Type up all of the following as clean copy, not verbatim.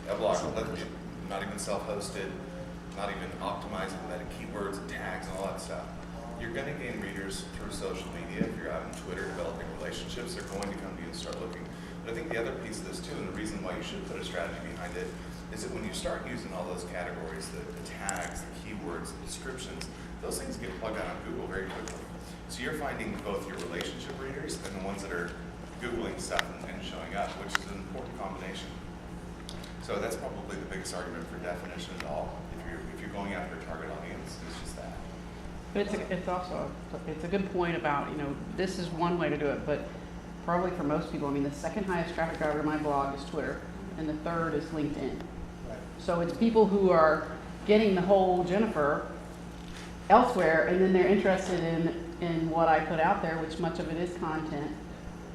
A blog, not even self-hosted, not even optimized with meta keywords and tags and all that stuff. You're going to gain readers through social media. If you're out on Twitter developing relationships, they're going to come to you and start looking. But I think the other piece of this too, and the reason why you should put a strategy behind it, is that when you start using all those categories, the tags, the keywords, the descriptions, those things get plugged out on Google very quickly. So you're finding both your relationship readers and the ones that are Googling stuff and showing up, which is an important combination. So that's probably the biggest argument for definition at all. If you're going after a target audience, it's just that. But it's a good point about, this is one way to do it, but probably for most people, the second highest traffic driver to my blog is Twitter, and the third is LinkedIn. Right. So it's people who are getting the whole Jennifer elsewhere, and then they're interested in what I put out there, which much of it is content.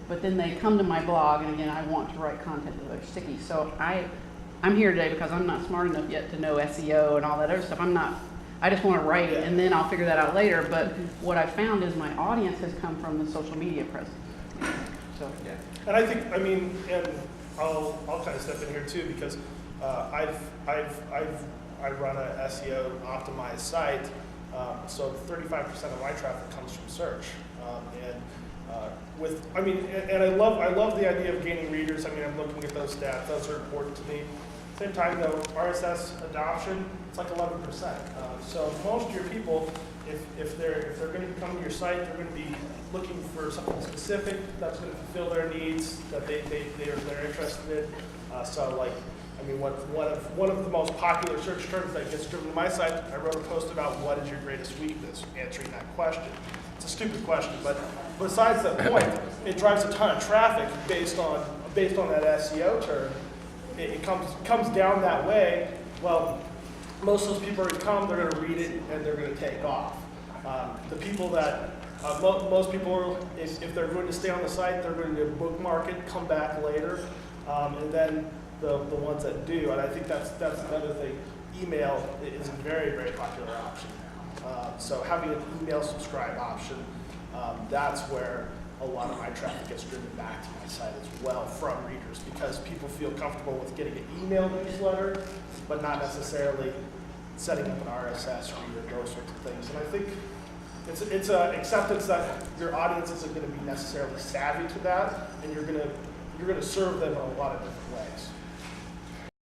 But then they come to my blog, and again, I want to write content that are sticky. So I'm here today because I'm not smart enough yet to know SEO and all that other stuff. I just want to write it, and then I'll figure that out later. But what I found is my audience has come from the social media presence. So Yeah. And I think, and I'll kind of step in here too, because I run a SEO optimized site, so 35% of my traffic comes from search, and I love the idea of gaining readers. I'm looking at those stats; those are important to me. Same time though, RSS adoption, it's like 11%. So most of your people, if they're going to come to your site, they're going to be looking for something specific that's going to fulfill their needs that they're interested in. One of the most popular search terms that gets driven to my site, I wrote a post about what is your greatest weakness, answering that question. It's a stupid question, but besides that point, it drives a ton of traffic based on that SEO term. It comes down that way. Well, most of those people are going to come, they're going to read it, and they're going to take off. The people that, most people, if they're going to stay on the site, they're going to bookmark it, come back later, and then the ones that do, and I think that's another thing. Email is a very, very popular option. So having an email subscribe option, that's where a lot of my traffic gets driven back to my site as well from readers, because people feel comfortable with getting an email newsletter, but not necessarily setting up an RSS reader, those sorts of things. And I think it's an acceptance that your audience isn't going to be necessarily savvy to that, and you're going to serve them in a lot of different ways.